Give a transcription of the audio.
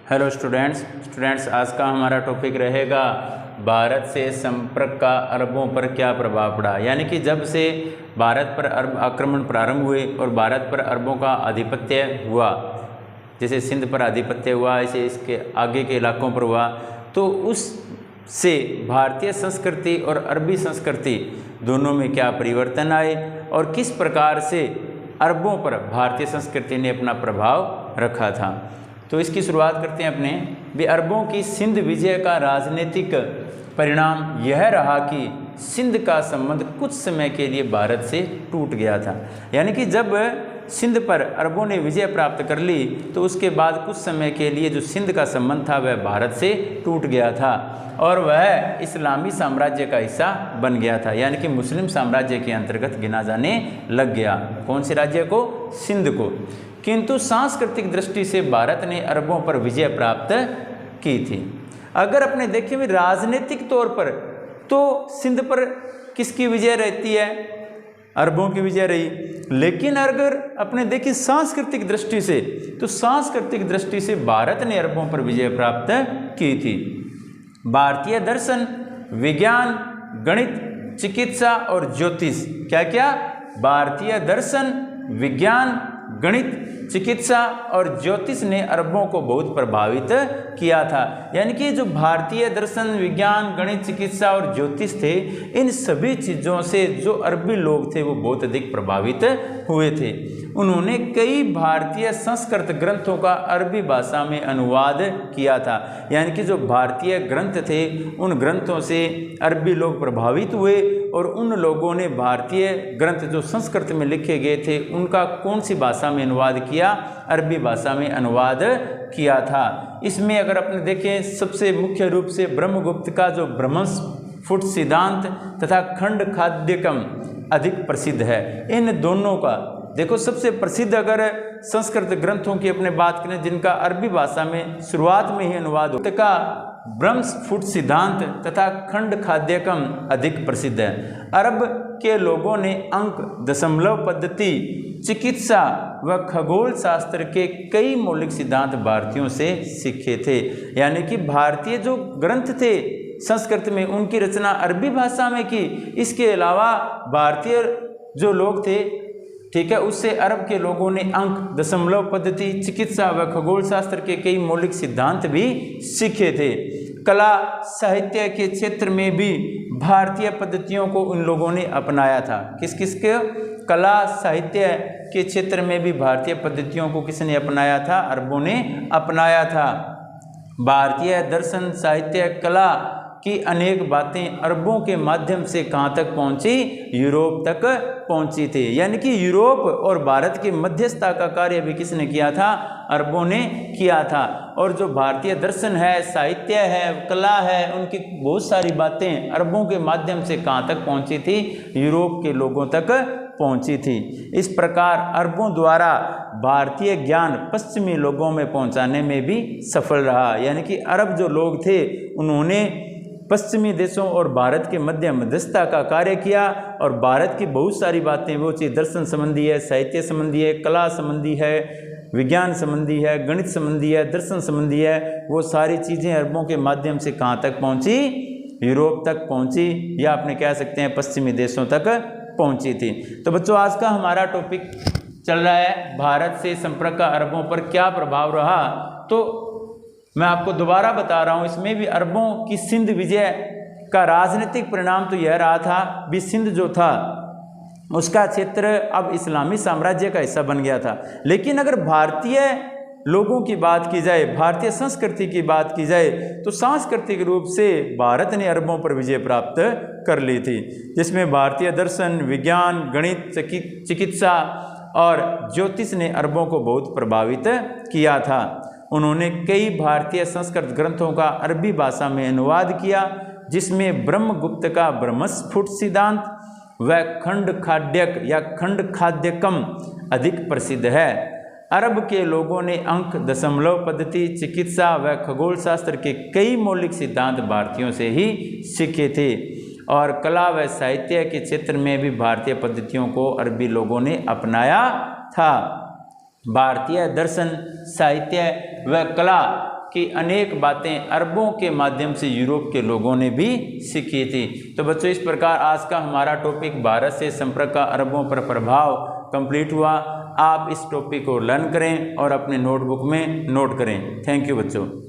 Hello students आज का हमारा टॉपिक रहेगा भारत से संपर्क का अरबों पर क्या प्रभाव पड़ा। यानी कि जब से भारत पर अरब आक्रमण प्रारंभ हुए और भारत पर अरबों का आधिपत्य हुआ, जैसे सिंध पर आधिपत्य हुआ ऐसे इसके आगे के इलाकों पर हुआ, तो उससे भारतीय संस्कृति और अरबी संस्कृति दोनों में क्या परिवर्तन आए और किस प्रकार से अरबों पर भारतीय संस्कृति ने अपना प्रभाव रखा था। तो इसकी शुरुआत करते हैं अपने भी। अरबों की सिंध विजय का राजनीतिक परिणाम यह रहा कि सिंध का संबंध कुछ समय के लिए भारत से टूट गया था। यानी कि जब सिंध पर अरबों ने विजय प्राप्त कर ली तो उसके बाद कुछ समय के लिए जो सिंध का संबंध था वह भारत से टूट गया था और वह इस्लामी साम्राज्य का हिस्सा बन गया था। यानी कि मुस्लिम साम्राज्य के अंतर्गत गिना जाने लग गया। कौन से राज्य को? सिंध को। किंतु सांस्कृतिक दृष्टि से भारत ने अरबों पर विजय प्राप्त की थी। अगर अपने देखें भी राजनीतिक तौर पर तो सिंध पर किसकी विजय रहती है? अरबों की विजय रही। लेकिन अगर अपने देखें सांस्कृतिक दृष्टि से तो सांस्कृतिक दृष्टि से भारत ने अरबों पर विजय प्राप्त की थी। भारतीय दर्शन, विज्ञान, गणित, चिकित्सा और ज्योतिष, क्या क्या? भारतीय दर्शन, विज्ञान, गणित, चिकित्सा और ज्योतिष ने अरबों को बहुत प्रभावित किया था। यानी कि जो भारतीय दर्शन, विज्ञान, गणित, चिकित्सा और ज्योतिष थे, इन सभी चीज़ों से जो अरबी लोग थे वो बहुत अधिक प्रभावित हुए थे। उन्होंने कई भारतीय संस्कृत ग्रंथों का अरबी भाषा में अनुवाद किया था। यानी कि जो भारतीय ग्रंथ थे उन ग्रंथों से अरबी लोग प्रभावित हुए और उन लोगों ने भारतीय ग्रंथ जो संस्कृत में लिखे गए थे उनका कौन सी भाषा में अनुवाद किया? अरबी भाषा में अनुवाद किया था। इसमें अगर अपने देखें सबसे मुख्य रूप से ब्रह्मगुप्त का जो ब्रह्मस्फुट सिद्धांत तथा खंड खाद्यकम अधिक प्रसिद्ध है। इन दोनों का देखो सबसे प्रसिद्ध अगर संस्कृत ग्रंथों की अपने बात करें जिनका अरबी भाषा में शुरुआत में ही अनुवाद होता का ब्रह्मस्फुट सिद्धांत तथा खंड खाद्यकम अधिक प्रसिद्ध है। अरब के लोगों ने अंक, दशमलव पद्धति, चिकित्सा व खगोल शास्त्र के कई मौलिक सिद्धांत भारतीयों से सीखे थे। यानी कि भारतीय जो ग्रंथ थे संस्कृत में उनकी रचना अरबी भाषा में की। इसके अलावा भारतीय जो लोग थे, ठीक है, उससे अरब के लोगों ने अंक, दशमलव पद्धति, चिकित्सा व खगोल शास्त्र के कई मौलिक सिद्धांत भी सीखे थे। कला साहित्य के क्षेत्र में भी भारतीय पद्धतियों को उन लोगों ने अपनाया था। किस किस के? कला साहित्य के क्षेत्र में भी भारतीय पद्धतियों को किसने अपनाया था? अरबों ने अपनाया था। भारतीय दर्शन, साहित्य, कला की अनेक बातें अरबों के माध्यम से कहाँ तक पहुँची? यूरोप तक पहुँची थी। यानी कि यूरोप और भारत की मध्यस्थता का कार्य भी किसने किया था? अरबों ने किया था। और जो भारतीय दर्शन है, साहित्य है, कला है, उनकी बहुत सारी बातें अरबों के माध्यम से कहाँ तक पहुँची थी? यूरोप के लोगों तक पहुँची थी। इस प्रकार अरबों द्वारा भारतीय ज्ञान पश्चिमी लोगों में पहुँचाने में भी सफल रहा। यानी कि अरब जो लोग थे उन्होंने पश्चिमी देशों और भारत के मध्य मध्यस्थता का कार्य किया और भारत की बहुत सारी बातें, वो चीज़ दर्शन संबंधी है, साहित्य संबंधी है, कला संबंधी है, विज्ञान संबंधी है, गणित संबंधी है, दर्शन संबंधी है, वो सारी चीज़ें अरबों के माध्यम से कहाँ तक पहुँची? यूरोप तक पहुँची, या अपने कह सकते हैं पश्चिमी देशों तक पहुँची थी। तो बच्चों आज का हमारा टॉपिक चल रहा है भारत से संपर्क का अरबों पर क्या प्रभाव रहा। तो मैं आपको दोबारा बता रहा हूँ, इसमें भी अरबों की सिंध विजय का राजनीतिक परिणाम तो यह रहा था भी सिंध जो था उसका क्षेत्र अब इस्लामी साम्राज्य का हिस्सा बन गया था। लेकिन अगर भारतीय लोगों की बात की जाए, भारतीय संस्कृति की बात की जाए, तो सांस्कृतिक रूप से भारत ने अरबों पर विजय प्राप्त कर ली थी, जिसमें भारतीय दर्शन, विज्ञान, गणित, चिकित्सा और ज्योतिष ने अरबों को बहुत प्रभावित किया था। उन्होंने कई भारतीय संस्कृत ग्रंथों का अरबी भाषा में अनुवाद किया, जिसमें ब्रह्मगुप्त का ब्रह्मस्फुट सिद्धांत व खंड खाद्यक या खंड खाद्यकम अधिक प्रसिद्ध है। अरब के लोगों ने अंक, दशमलव पद्धति, चिकित्सा व खगोल शास्त्र के कई मौलिक सिद्धांत भारतीयों से ही सीखे थे और कला व साहित्य के क्षेत्र में भी भारतीय पद्धतियों को अरबी लोगों ने अपनाया था। भारतीय दर्शन, साहित्य व कला कि अनेक बातें अरबों के माध्यम से यूरोप के लोगों ने भी सीखी थी। तो बच्चों इस प्रकार आज का हमारा टॉपिक भारत से संपर्क का अरबों पर प्रभाव कंप्लीट हुआ। आप इस टॉपिक को लर्न करें और अपने नोटबुक में नोट करें। थैंक यू बच्चों।